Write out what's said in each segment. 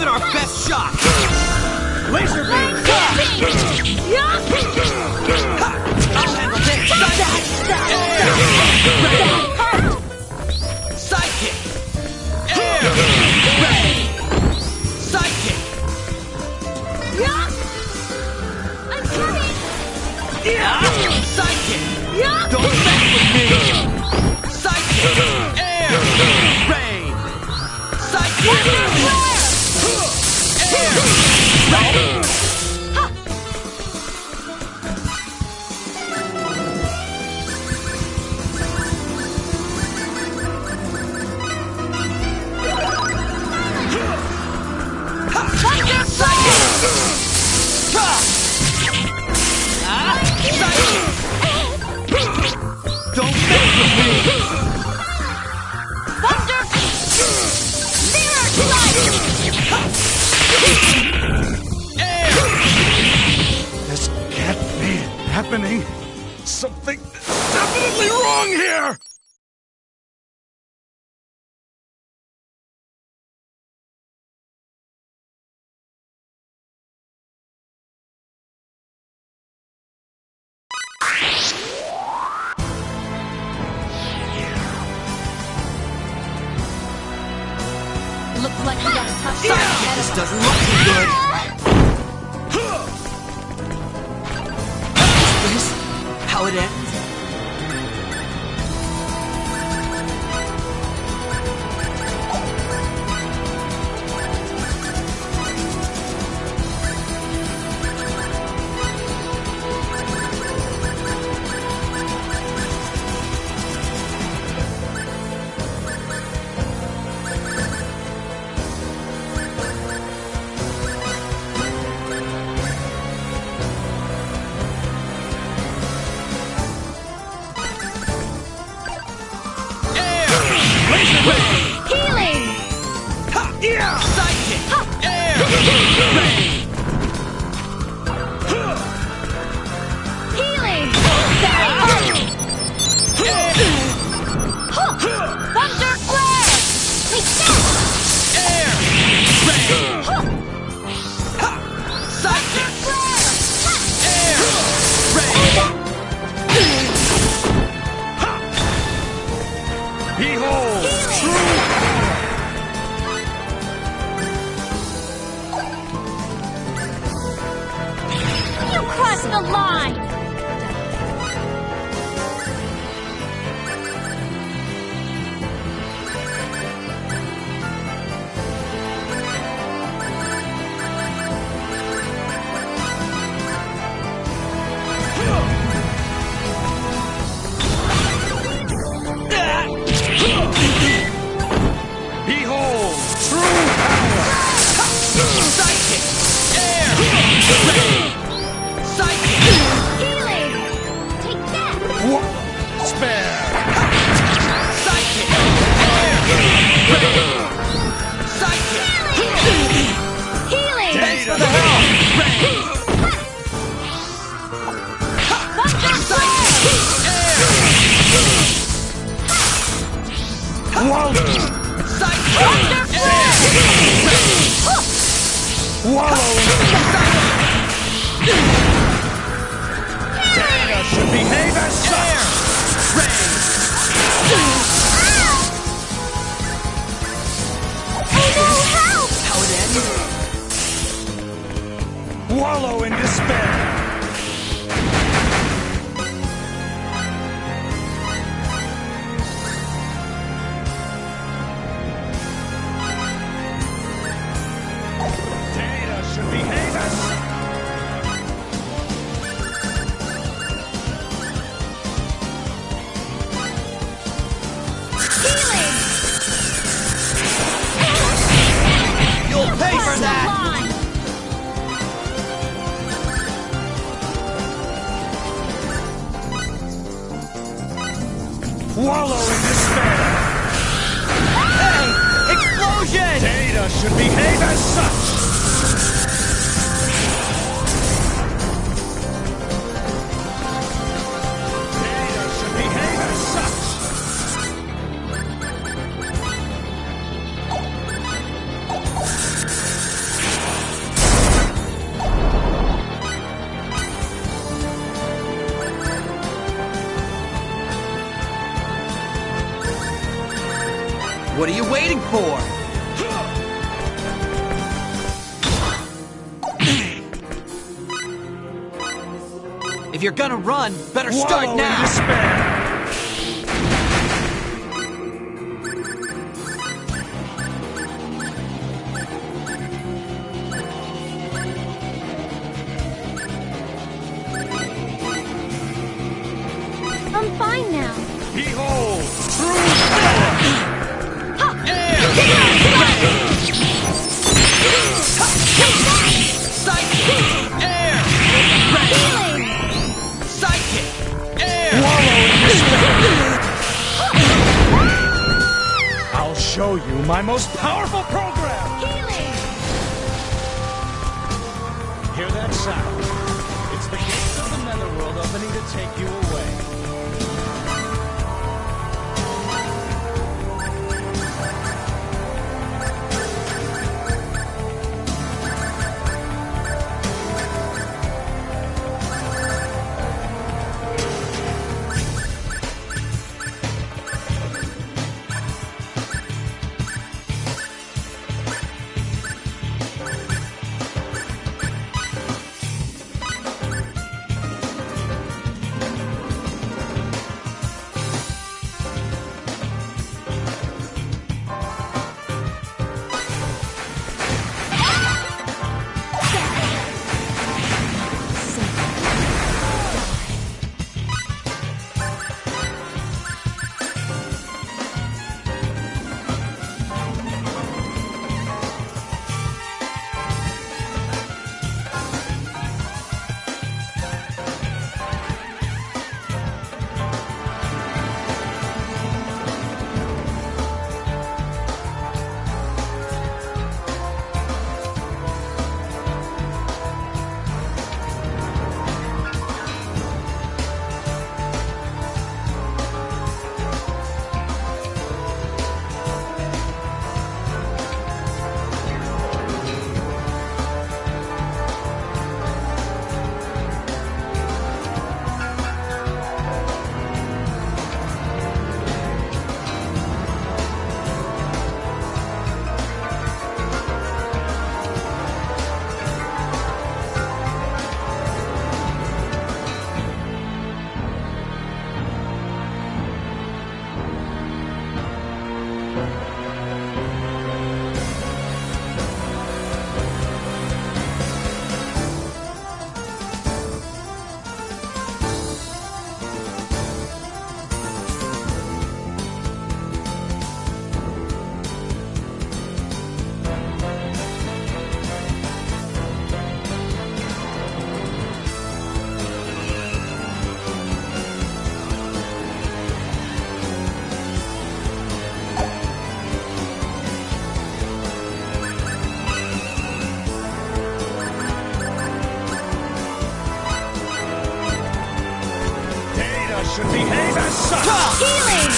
Give it our best shot! Laser beam! I'll handle this! Sidekick! Air! Ray! Sidekick! I'm coming! Sidekick! Don't mess with me! Sidekick! Air! Rain! Sidekick! Air! Rain! Don't mess with me! Thunder! Mirror Air! This can't be happening. Something is definitely wrong here! Looks like we got a tough fight ahead This of us. doesn't look too good. Is this how it ends? Healing! Sidekick! Air! Rain! Healing! Thunder flare! Take that! Air! Rain! Sidekick! Air! Rain! Behold! You crossed the line! Behold! True power! Sidekick! Air! Rain! Sidekick! Healing! Take that! What? Spare! Sidekick! Air! Rain! Sidekick! Healing! Thanks for the help! Rain! Thunder flare! Wallow! Sidekick! Air! Wallow! Data should behave as such! Rain! Oh no, help! How it ends? Wallow in despair! Data should behave as such! Healing! You'll pay for Crossed the that! line! Wallow in despair! Hey! Explosion! Data should behave as such! Data should behave as such! What are you waiting for? If you're gonna run, better start Wallow in now! despair! I'm fine now. Behold, true power! Psychic! Air! Healing! Psychic! Air! Wallow in despair! I'll show you my most powerful program! Healing! Hear that sound? It's the gates of the netherworld opening to take you away. Should behave as such! Healing!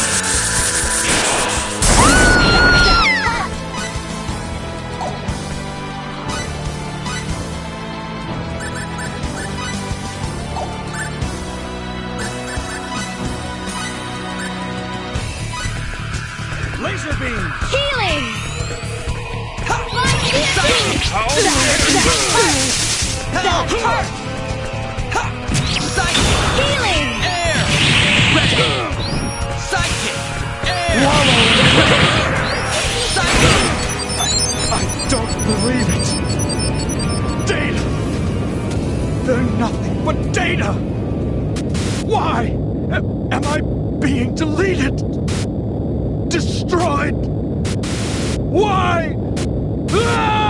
Laser beam! Healing! Help! Psychic! Healing! Air! Ready! Psychic! Air! Psychic! I don't believe it! Data! They're nothing but data! Why am I being deleted? Destroyed? Why? Ah!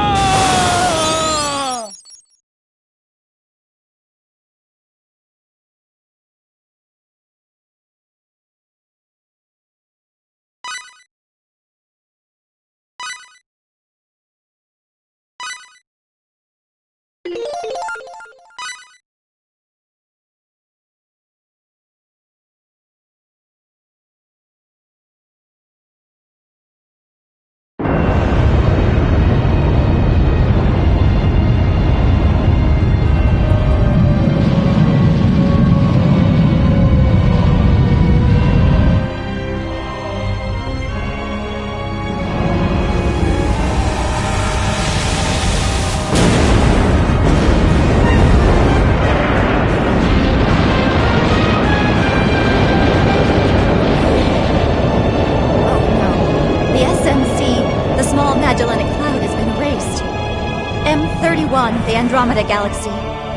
Andromeda Galaxy.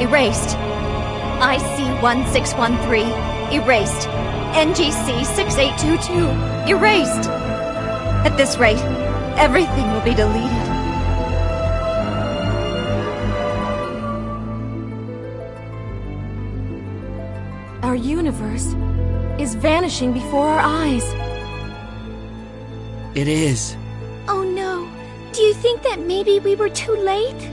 Erased. IC-1613. Erased. NGC-6822. Erased. At this rate, everything will be deleted. Our universe is vanishing before our eyes. It is. Oh no. Do you think that maybe we were too late?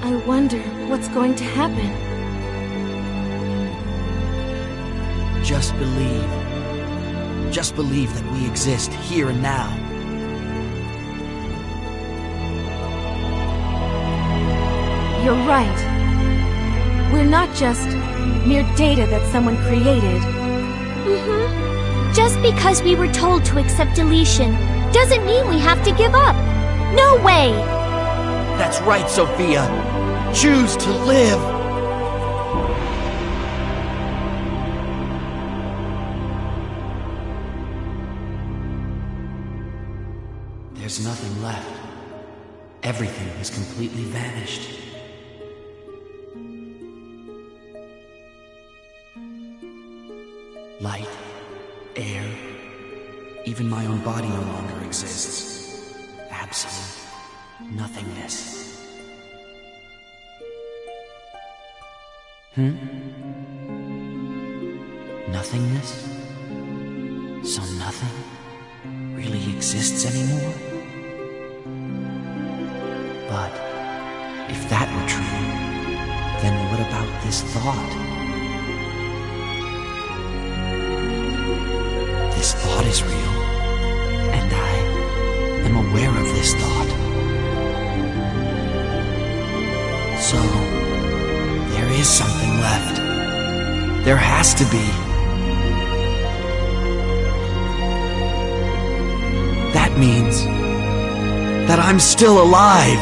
I wonder what's going to happen. Just believe. Just believe that we exist here and now. You're right. We're not just mere data that someone created. Just because we were told to accept deletion doesn't mean we have to give up. No way! That's right, Sophia. Choose to live. There's nothing left. Everything has completely vanished. Light, air, even my own body no longer exists. Absolute nothingness. Nothingness? So nothing really exists anymore? But if that were true, then what about this thought? This thought is real, and I am aware of this thought. So, there is something left. There has to be. That means that I'm still alive.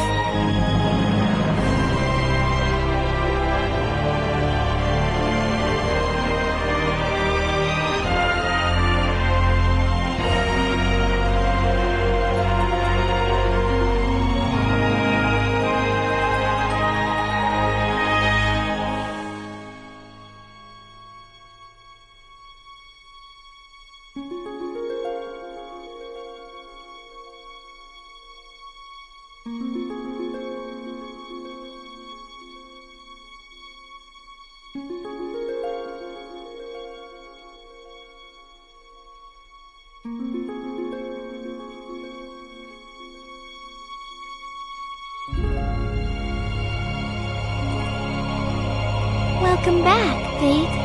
Welcome back, Fate.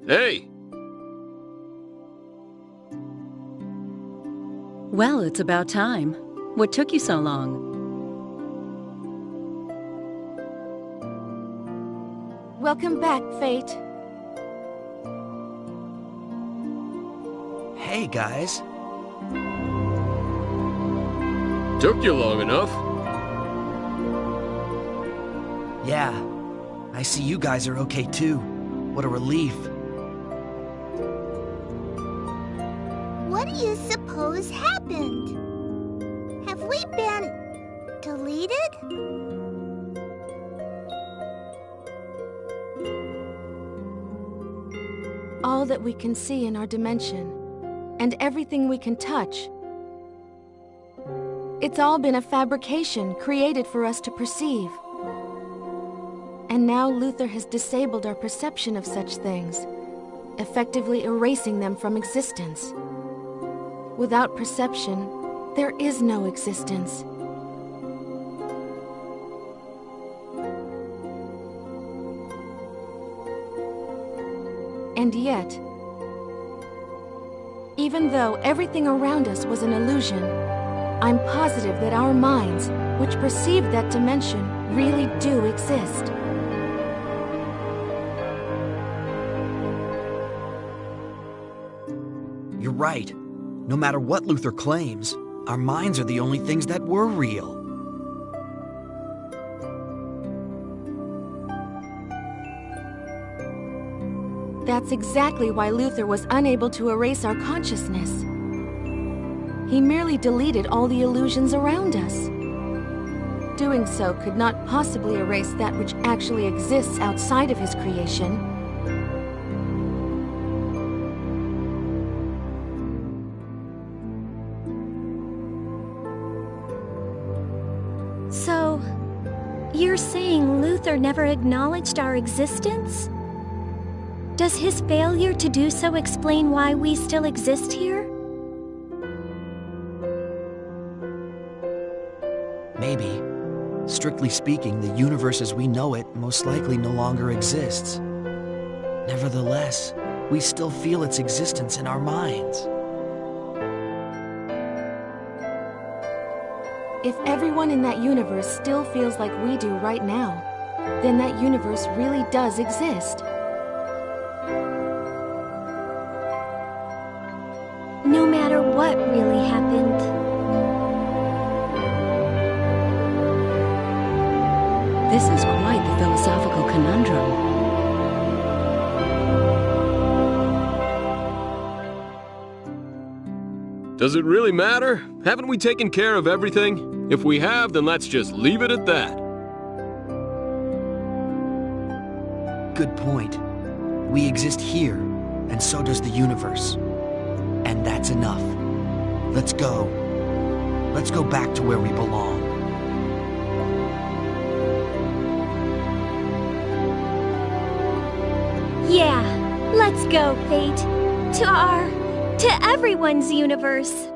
Hey! Well, it's about time. What took you so long? Welcome back, Fate. Hey, guys. Took you long enough. Yeah, I see you guys are okay too. What a relief. What do you suppose happened? Have we been deleted? All that we can see in our dimension, and everything we can touch. It's all been a fabrication created for us to perceive. And now Luther has disabled our perception of such things, effectively erasing them from existence. Without perception, there is no existence. And yet, even though everything around us was an illusion, I'm positive that our minds, which perceive that dimension, really do exist. You're right. No matter what Luther claims, our minds are the only things that were real. That's exactly why Luther was unable to erase our consciousness. He merely deleted all the illusions around us. Doing so could not possibly erase that which actually exists outside of his creation. So, you're saying Luther never acknowledged our existence? Does his failure to do so explain why we still exist here? Maybe. Strictly speaking, the universe as we know it most likely no longer exists. Nevertheless, we still feel its existence in our minds. If everyone in that universe still feels like we do right now, then that universe really does exist. No matter what really happened. This is quite the philosophical conundrum. Does it really matter? Haven't we taken care of everything? If we have, then let's just leave it at that. Good point. We exist here, and so does the universe. And that's enough. Let's go. Let's go back to where we belong. Yeah, let's go, Fate. To everyone's universe.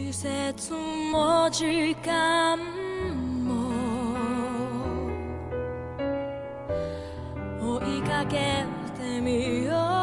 季節も時間も追いかけてみよう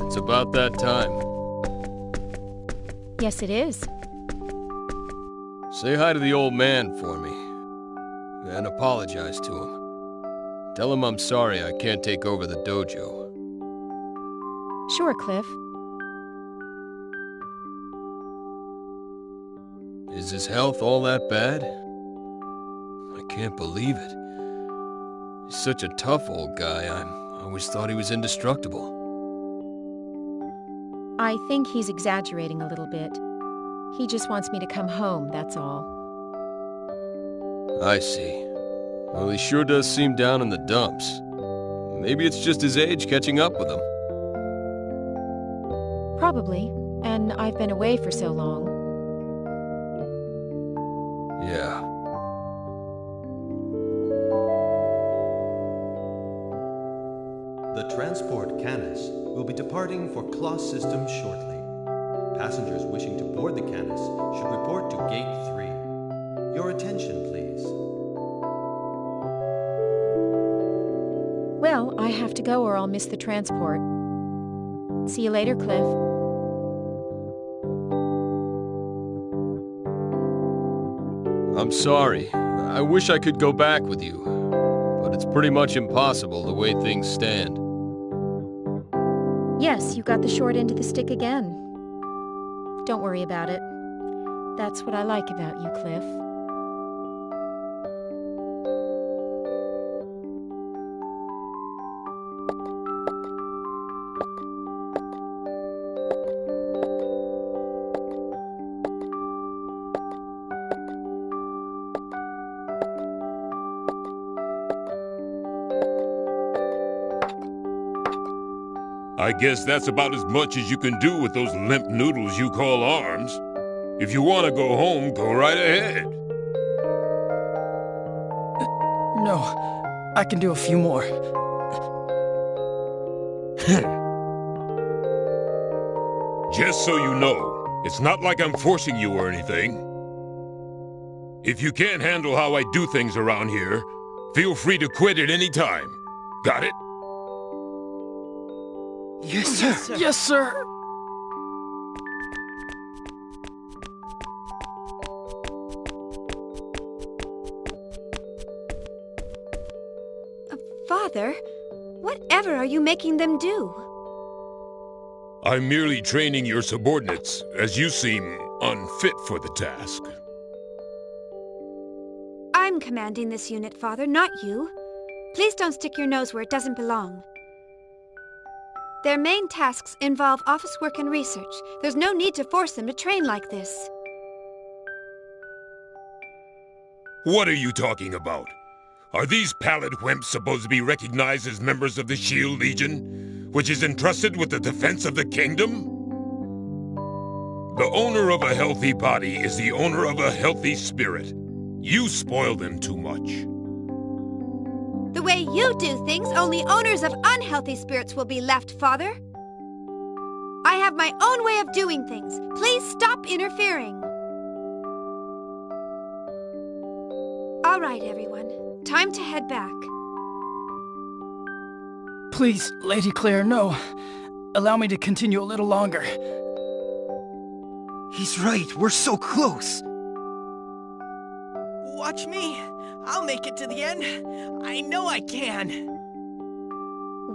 It's about that time. Yes, it is. Say hi to the old man for me. And apologize to him. Tell him I'm sorry I can't take over the dojo. Sure, Cliff. Is his health all that bad? I can't believe it. He's such a tough old guy. I always thought he was indestructible. I think he's exaggerating a little bit. He just wants me to come home, that's all. I see. Well, he sure does seem down in the dumps. Maybe it's just his age catching up with him. Probably. And I've been away for so long. Yeah. The transport Canis will be departing for Kloss Systems shortly. Passengers wishing to board the Canis should report to Gate 3. Your attention, please. Well, I have to go or I'll miss the transport. See you later, Cliff. I'm sorry. I wish I could go back with you. But it's pretty much impossible the way things stand. Yes, you got the short end of the stick again. Don't worry about it. That's what I like about you, Cliff. I guess that's about as much as you can do with those limp noodles you call arms. If you want to go home, go right ahead. No, I can do a few more. Just so you know, it's not like I'm forcing you or anything. If you can't handle how I do things around here, feel free to quit at any time. Got it? Yes, sir. Yes, sir. Father, whatever are you making them do? I'm merely training your subordinates, as you seem unfit for the task. I'm commanding this unit, Father, not you. Please don't stick your nose where it doesn't belong. Their main tasks involve office work and research. There's no need to force them to train like this. What are you talking about? Are these pallid wimps supposed to be recognized as members of the Shield Legion? which is entrusted with the defense of the kingdom? The owner of a healthy body is the owner of a healthy spirit. You spoil them too much. The way you do things, only owners of unhealthy spirits will be left, Father. I have my own way of doing things. Please stop interfering. All right, everyone. Time to head back. Please, Lady Claire, no. Allow me to continue a little longer. He's right, we're so close. Watch me. I'll make it to the end. I know I can.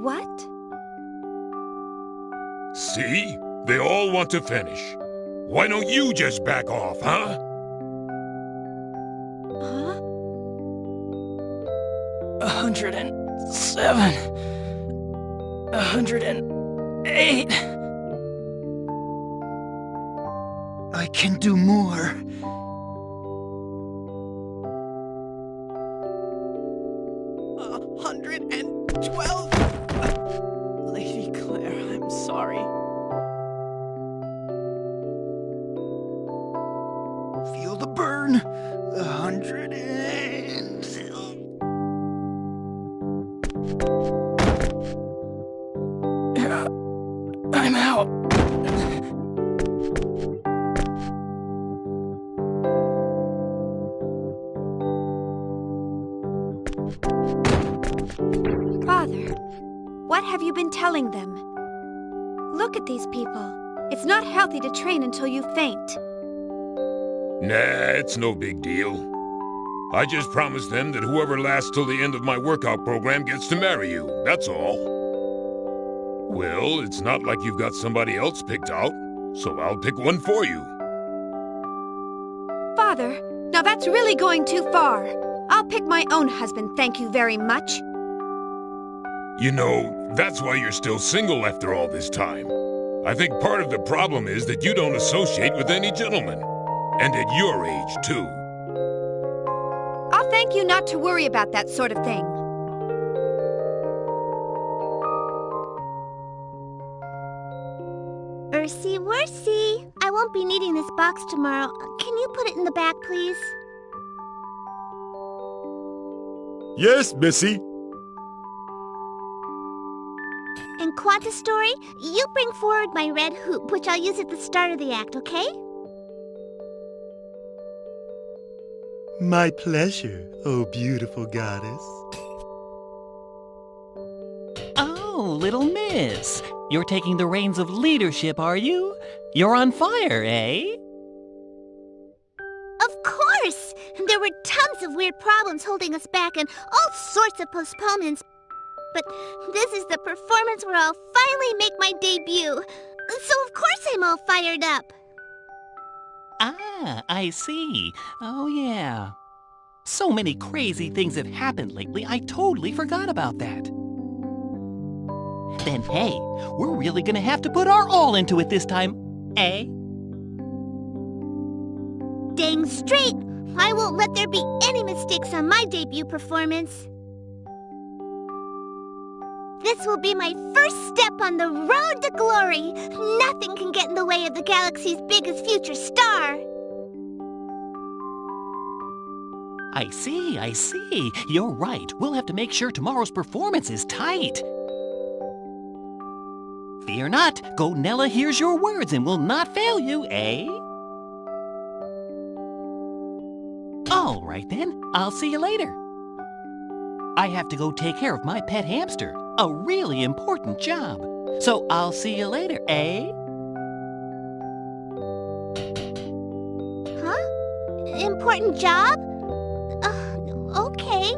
What? See? They all want to finish. Why don't you just back off, huh? Huh? 107. 108. I can do more. 112. Lady Claire, I'm sorry. Feel the burn. 100 and... I'm out. Father, what have you been telling them? Look at these people. It's not healthy to train until you faint. Nah, it's no big deal. I just promised them that whoever lasts till the end of my workout program gets to marry you, that's all. Well, it's not like you've got somebody else picked out, so I'll pick one for you. Father, now that's really going too far. I'll pick my own husband, thank you very much. You know, that's why you're still single after all this time. I think part of the problem is that you don't associate with any gentlemen. And at your age, too. I'll thank you not to worry about that sort of thing. Worsey, I won't be needing this box tomorrow. Can you put it in the bag, please? Yes, Missy. And Quanta Story, you bring forward my red hoop, which I'll use at the start of the act, okay? My pleasure, oh beautiful goddess. Oh, little miss. You're taking the reins of leadership, are you? You're on fire, eh? Of course! There were tons of weird problems holding us back and all sorts of postponements. But this is the performance where I'll finally make my debut. So of course I'm all fired up. Ah, I see. Oh, yeah. So many crazy things have happened lately, I totally forgot about that. Then, hey, we're really gonna have to put our all into it this time, eh? Dang straight! I won't let there be any mistakes on my debut performance. This will be my first step on the road to glory. Nothing can get in the way of the galaxy's biggest future star. I see. You're right. We'll have to make sure tomorrow's performance is tight. Fear not. Gonella hears your words and will not fail you, eh? All right, then. I'll see you later. I have to go take care of my pet hamster. A really important job. So I'll see you later, eh? Huh? Important job? Okay.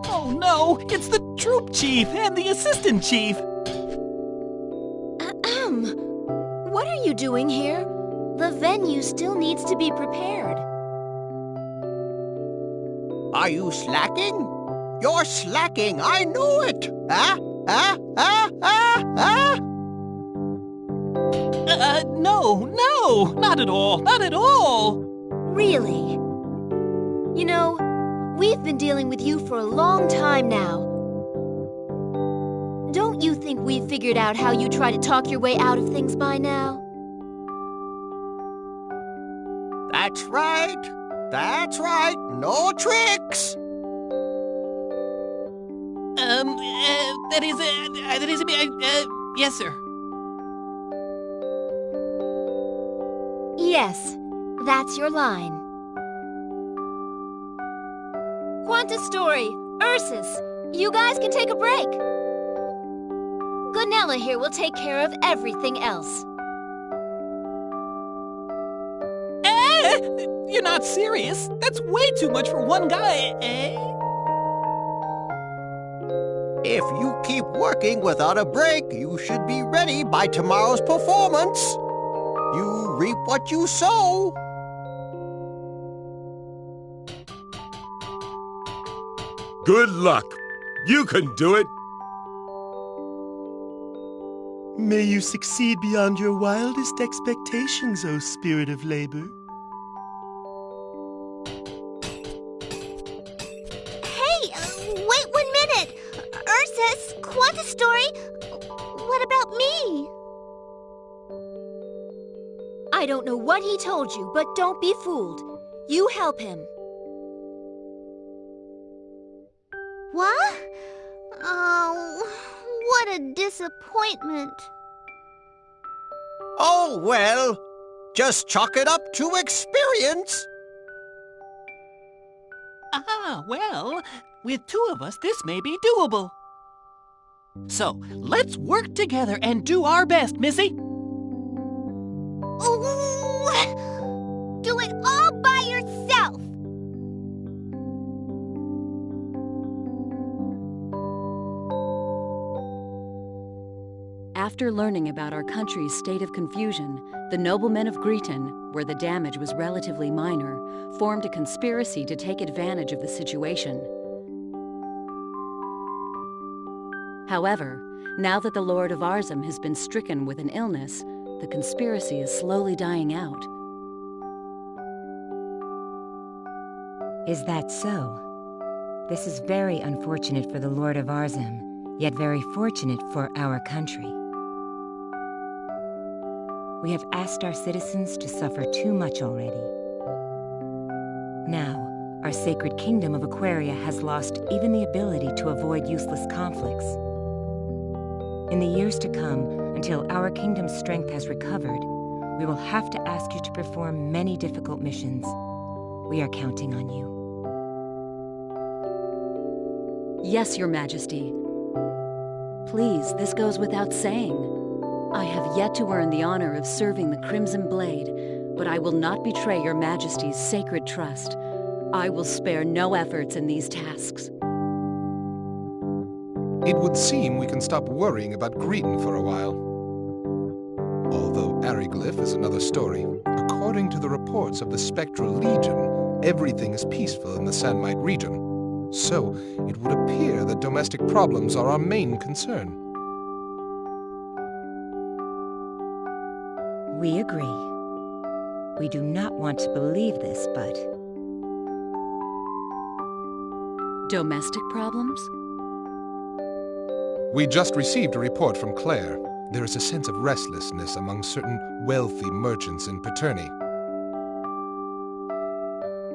Oh no! It's the troop chief and the assistant chief! What are you doing here? The venue still needs to be prepared. Are you slacking? You're slacking, I know it! No, not at all, not at all! Really? You know, We've been dealing with you for a long time now. Don't you think we've figured out how you try to talk your way out of things by now? That's right. That's right. No tricks. Yes, sir. Yes, that's your line. Quantastory, Ursus, you guys can take a break. Gunella here will take care of everything else. You're not serious? That's way too much for one guy, eh? If you keep working without a break, you should be ready by tomorrow's performance. You reap what you sow. Good luck. You can do it. May you succeed beyond your wildest expectations, O spirit of labor. Wait 1 minute! Ursus, Quantastory, what about me? I don't know what he told you, but don't be fooled. You help him. What? Oh, what a disappointment. Oh, well, just chalk it up to experience. Well, with two of us, this may be doable. So, let's work together and do our best, Missy. Ooh, do it all by yourself. After learning about our country's state of confusion, the noblemen of Greeton, where the damage was relatively minor, formed a conspiracy to take advantage of the situation. However, now that the Lord of Arzum has been stricken with an illness, the conspiracy is slowly dying out. Is that so? This is very unfortunate for the Lord of Arzum, yet very fortunate for our country. We have asked our citizens to suffer too much already. Now, our sacred kingdom of Aquaria has lost even the ability to avoid useless conflicts. In the years to come, until our kingdom's strength has recovered, we will have to ask you to perform many difficult missions. We are counting on you. Yes, Your Majesty. Please, this goes without saying. I have yet to earn the honor of serving the Crimson Blade, but I will not betray Your Majesty's sacred trust. I will spare no efforts in these tasks. It would seem we can stop worrying about Greeton for a while. Although Ariglyph is another story, according to the reports of the Spectral Legion, everything is peaceful in the Sandmite region. So, it would appear that domestic problems are our main concern. We agree. We do not want to believe this, but... Domestic problems? We just received a report from Claire. There is a sense of restlessness among certain wealthy merchants in Paterni.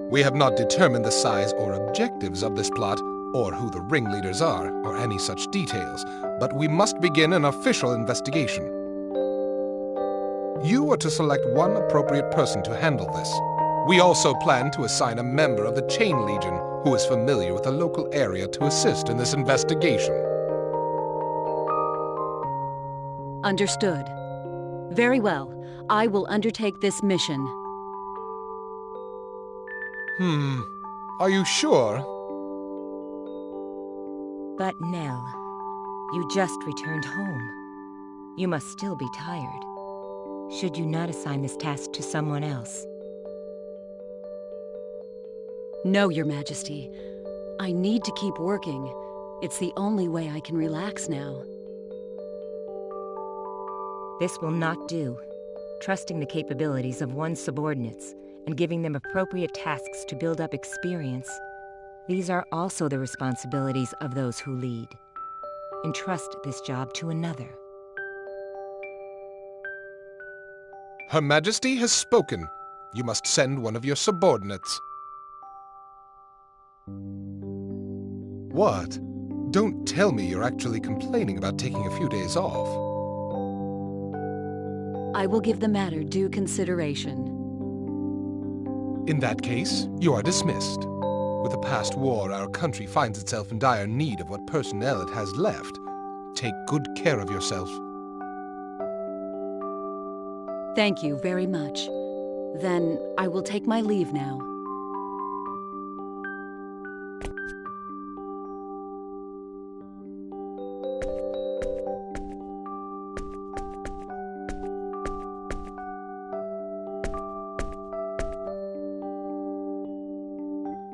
We have not determined the size or objectives of this plot, or who the ringleaders are, or any such details, but we must begin an official investigation. You are to select one appropriate person to handle this. We also plan to assign a member of the Chain Legion who is familiar with the local area to assist in this investigation. Understood. Very well. I will undertake this mission. Are you sure? But Nell, you just returned home. You must still be tired. Should you not assign this task to someone else? No, Your Majesty. I need to keep working. It's the only way I can relax now. This will not do. Trusting the capabilities of one's subordinates and giving them appropriate tasks to build up experience. These are also the responsibilities of those who lead. Entrust this job to another. Her Majesty has spoken. You must send one of your subordinates. What? Don't tell me you're actually complaining about taking a few days off. I will give the matter due consideration. In that case, you are dismissed. With the past war, our country finds itself in dire need of what personnel it has left. Take good care of yourself. Thank you very much. Then I will take my leave now.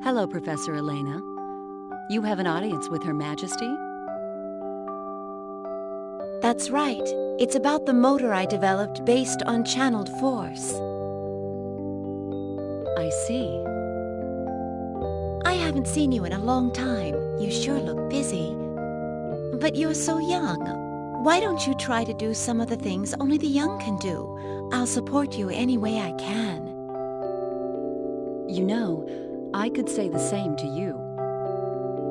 Hello, Professor Elena. You have an audience with Her Majesty? That's right. It's about the motor I developed based on channeled force. I see. I haven't seen you in a long time. You sure look busy. But you're so young. Why don't you try to do some of the things only the young can do? I'll support you any way I can. You know, I could say the same to you.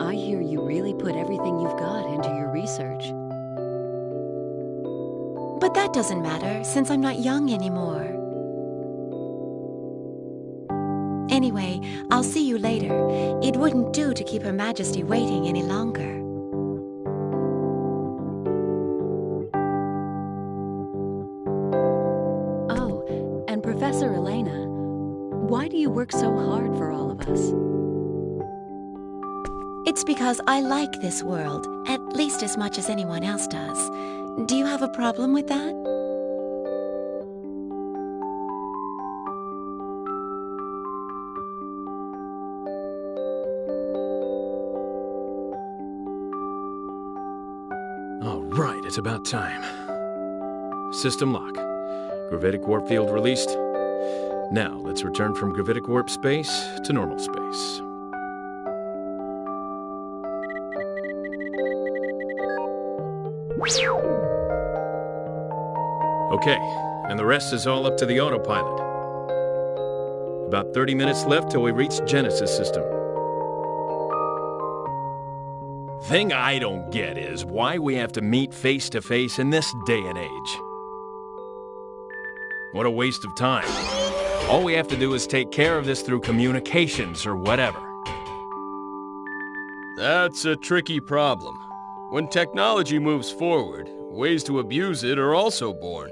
I hear you really put everything you've got into your research. But that doesn't matter, since I'm not young anymore. Anyway, I'll see you later. It wouldn't do to keep Her Majesty waiting any longer. Oh, and Professor Elena, why do you work so hard for all of us? It's because I like this world, at least as much as anyone else does. Do you have a problem with that? All right, it's about time. System lock. Gravitic warp field released. Now, let's return from gravitic warp space to normal space. Okay, and the rest is all up to the autopilot. About 30 minutes left till we reach Genesis system. Thing I don't get is why we have to meet face to face in this day and age. What a waste of time. All we have to do is take care of this through communications or whatever. That's a tricky problem. When technology moves forward, ways to abuse it are also born.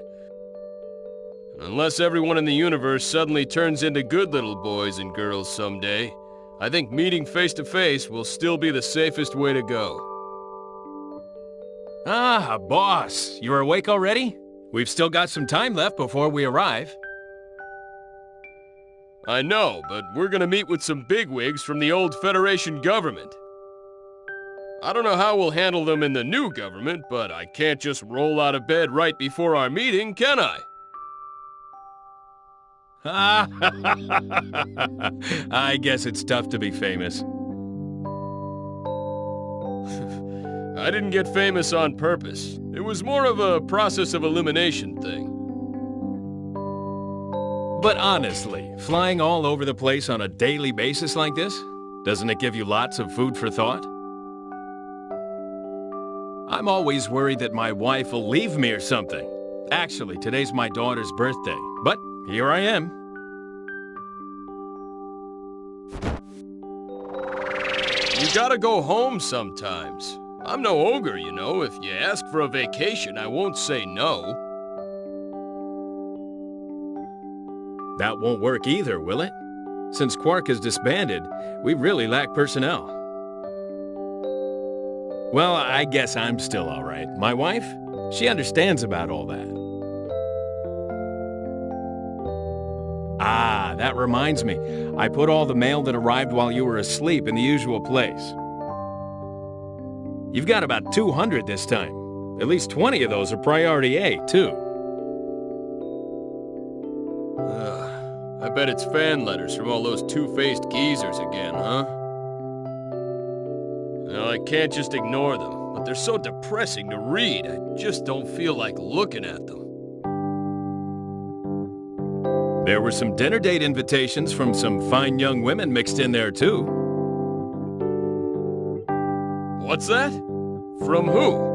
Unless everyone in the universe suddenly turns into good little boys and girls someday, I think meeting face to face will still be the safest way to go. Ah, boss, you're awake already? We've still got some time left before we arrive. I know, but we're gonna meet with some bigwigs from the old Federation government. I don't know how we'll handle them in the new government, but I can't just roll out of bed right before our meeting, can I? I guess it's tough to be famous. I didn't get famous on purpose. It was more of a process of elimination thing. But honestly, flying all over the place on a daily basis like this, doesn't it give you lots of food for thought? I'm always worried that my wife will leave me or something. Actually, today's my daughter's birthday, but here I am. You gotta go home sometimes. I'm no ogre, you know. If you ask for a vacation, I won't say no. That won't work either, will it? Since Quark is disbanded, we really lack personnel. Well, I guess I'm still all right. My wife? She understands about all that. Ah, that reminds me. I put all the mail that arrived while you were asleep in the usual place. You've got about 200 this time. At least 20 of those are priority A, too. I bet it's fan letters from all those two-faced geezers again, huh? I can't just ignore them, but they're so depressing to read, I just don't feel like looking at them. There were some dinner date invitations from some fine young women mixed in there, too. What's that? From who?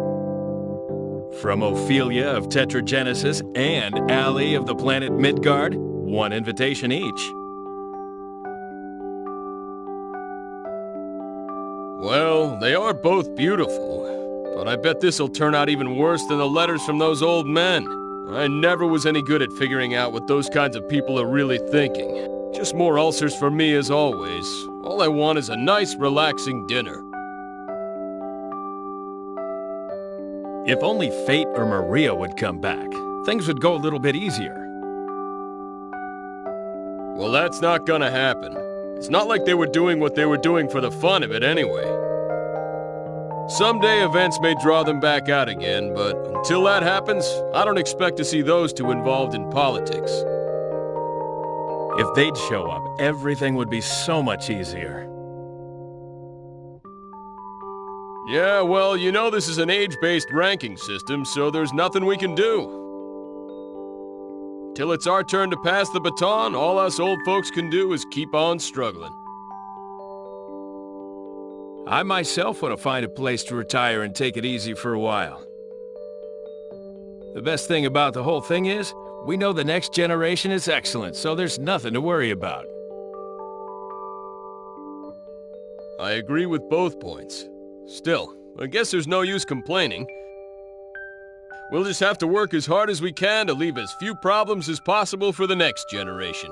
From Ophelia of Tetragenesis and Allie of the planet Midgard, one invitation each. Well, they are both beautiful, but I bet this'll turn out even worse than the letters from those old men. I never was any good at figuring out what those kinds of people are really thinking. Just more ulcers for me as always. All I want is a nice, relaxing dinner. If only Fate or Maria would come back, things would go a little bit easier. Well, that's not gonna happen. It's not like they were doing what they were doing for the fun of it anyway. Someday events may draw them back out again, but until that happens, I don't expect to see those two involved in politics. If they'd show up, everything would be so much easier. Yeah, well, you know this is an age-based ranking system, so there's nothing we can do. Till it's our turn to pass the baton, all us old folks can do is keep on struggling. I myself want to find a place to retire and take it easy for a while. The best thing about the whole thing is, we know the next generation is excellent, so there's nothing to worry about. I agree with both points. Still, I guess there's no use complaining. We'll just have to work as hard as we can to leave as few problems as possible for the next generation.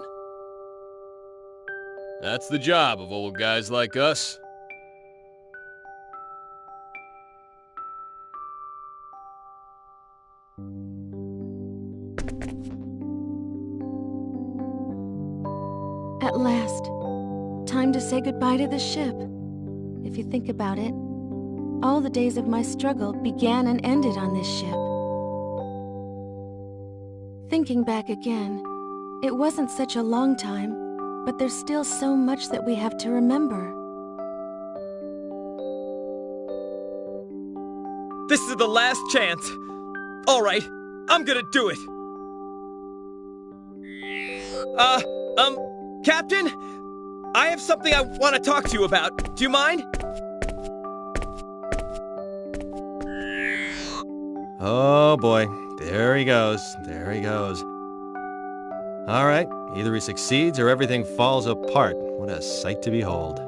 That's the job of old guys like us. At last, time to say goodbye to the ship. If you think about it, all the days of my struggle began and ended on this ship. Thinking back again, it wasn't such a long time, but there's still so much that we have to remember. This is the last chance. All right, I'm gonna do it. Captain? I have something I want to talk to you about. Do you mind? Oh boy, there he goes. All right, either he succeeds or everything falls apart. What a sight to behold.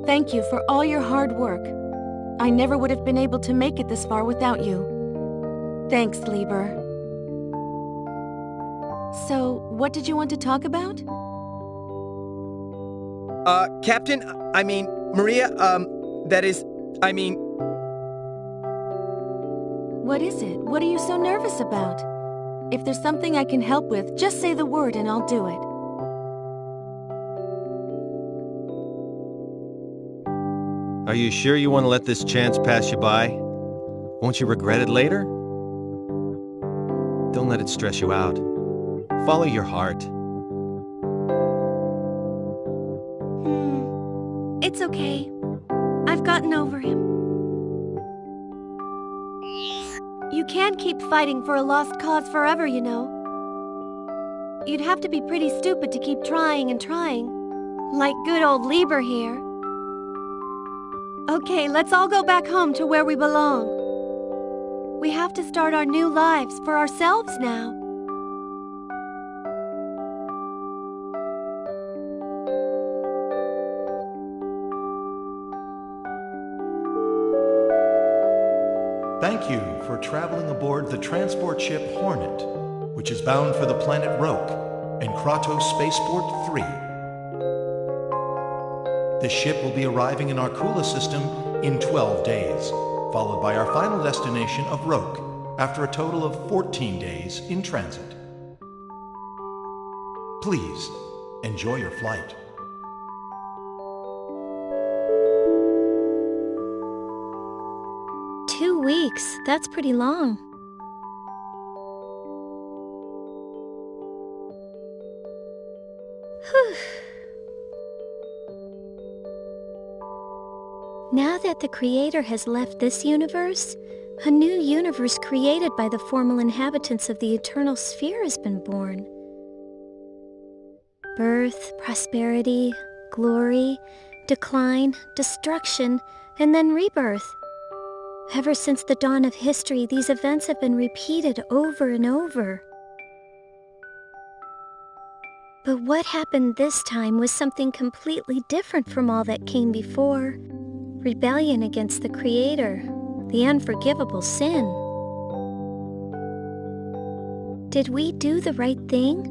Thank you for all your hard work. I never would have been able to make it this far without you. Thanks, Lieber. So, what did you want to talk about? Captain, I mean, Maria, What is it? What are you so nervous about? If there's something I can help with, just say the word and I'll do it. Are you sure you want to let this chance pass you by? Won't you regret it later? Don't let it stress you out. Follow your heart. It's okay. I've gotten over him. You can't keep fighting for a lost cause forever, you know. You'd have to be pretty stupid to keep trying and trying. Like good old Lieber here. Okay, let's all go back home to where we belong. We have to start our new lives for ourselves now. Thank you for traveling aboard the transport ship Hornet, which is bound for the planet Roke and Kratos Spaceport 3. The ship will be arriving in our Kula system in 12 days, followed by our final destination of Roke after a total of 14 days in transit. Please, enjoy your flight. Weeks. That's pretty long. Now that the Creator has left this universe, a new universe created by the formal inhabitants of the eternal sphere has been born. Birth, prosperity, glory, decline, destruction, and then rebirth. Ever since the dawn of history, these events have been repeated over and over. But what happened this time was something completely different from all that came before. Rebellion against the Creator, the unforgivable sin. Did we do the right thing?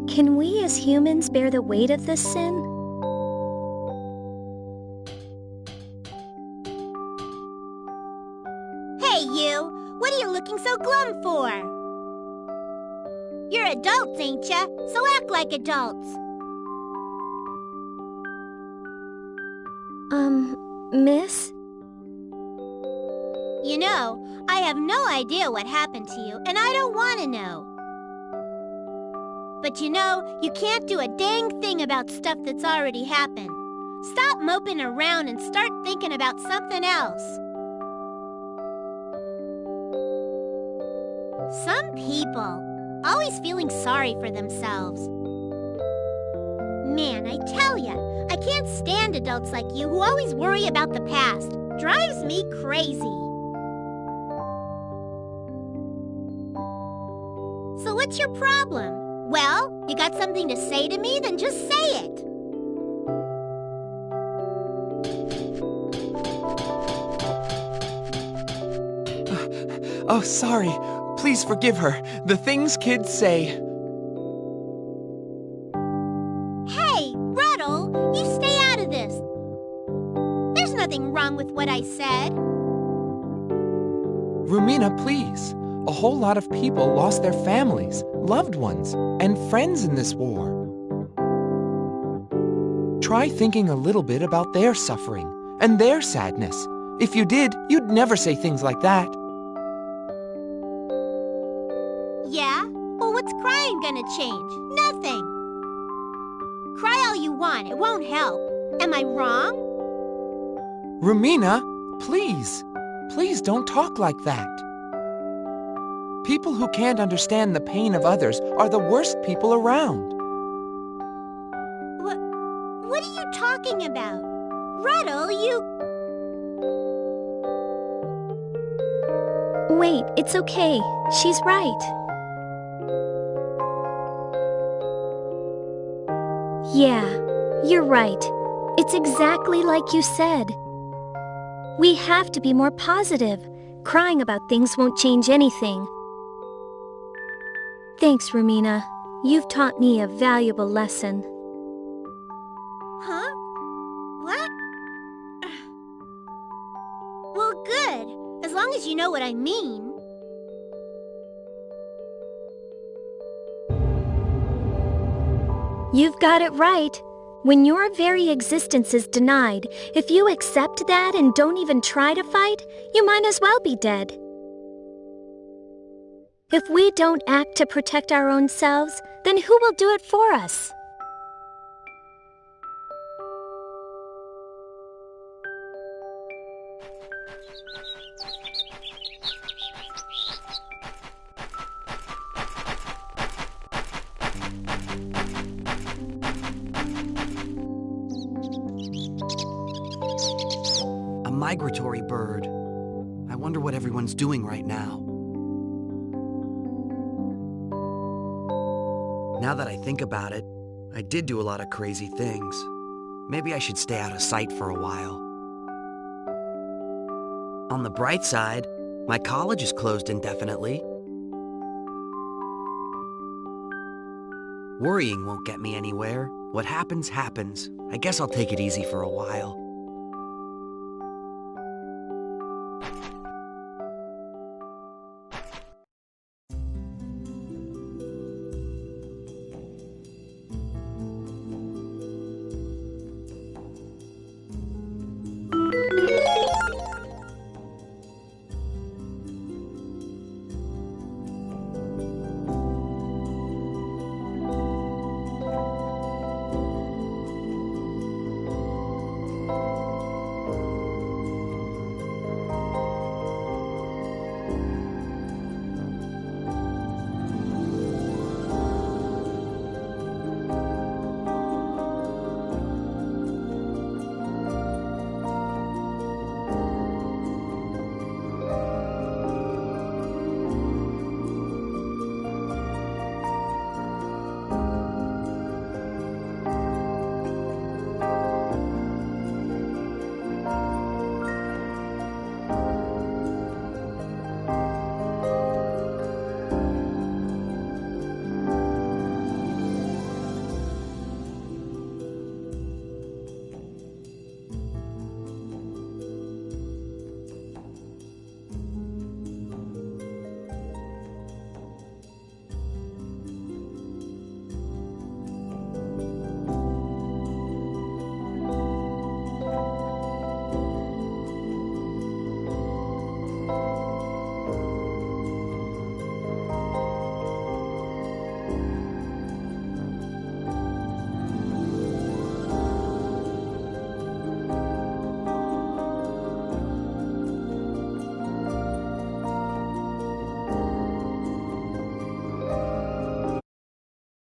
Can we as humans bear the weight of this sin? Hey, you! What are you looking so glum for? You're adults, ain't ya? So act like adults. Miss? You know, I have no idea what happened to you, and I don't want to know. But you know, you can't do a dang thing about stuff that's already happened. Stop moping around and start thinking about something else. Some people, always feeling sorry for themselves. Man, I tell ya, I can't stand adults like you who always worry about the past. Drives me crazy. So what's your problem? Well, you got something to say to me? Then just say it. Oh, sorry. Please forgive her. The things kids say. Hey, Ruddle, you stay out of this. There's nothing wrong with what I said. Rumina, please. A whole lot of people lost their families, loved ones, and friends in this war. Try thinking a little bit about their suffering and their sadness. If you did, you'd never say things like that. Yeah? Well, what's crying gonna change? Nothing. Cry all you want, it won't help. Am I wrong? Rumina, please. Please don't talk like that. People who can't understand the pain of others are the worst people around. What are you talking about? Ruddle, you... Wait, it's okay. She's right. Yeah, you're right. It's exactly like you said. We have to be more positive. Crying about things won't change anything. Thanks, Rumina. You've taught me a valuable lesson. Huh? What? Well, good. As long as you know what I mean. You've got it right. When your very existence is denied, if you accept that and don't even try to fight, you might as well be dead. If we don't act to protect our own selves, then who will do it for us? A migratory bird. I wonder what everyone's doing right now. Now that I think about it, I did do a lot of crazy things. Maybe I should stay out of sight for a while. On the bright side, my college is closed indefinitely. Worrying won't get me anywhere. What happens, happens. I guess I'll take it easy for a while.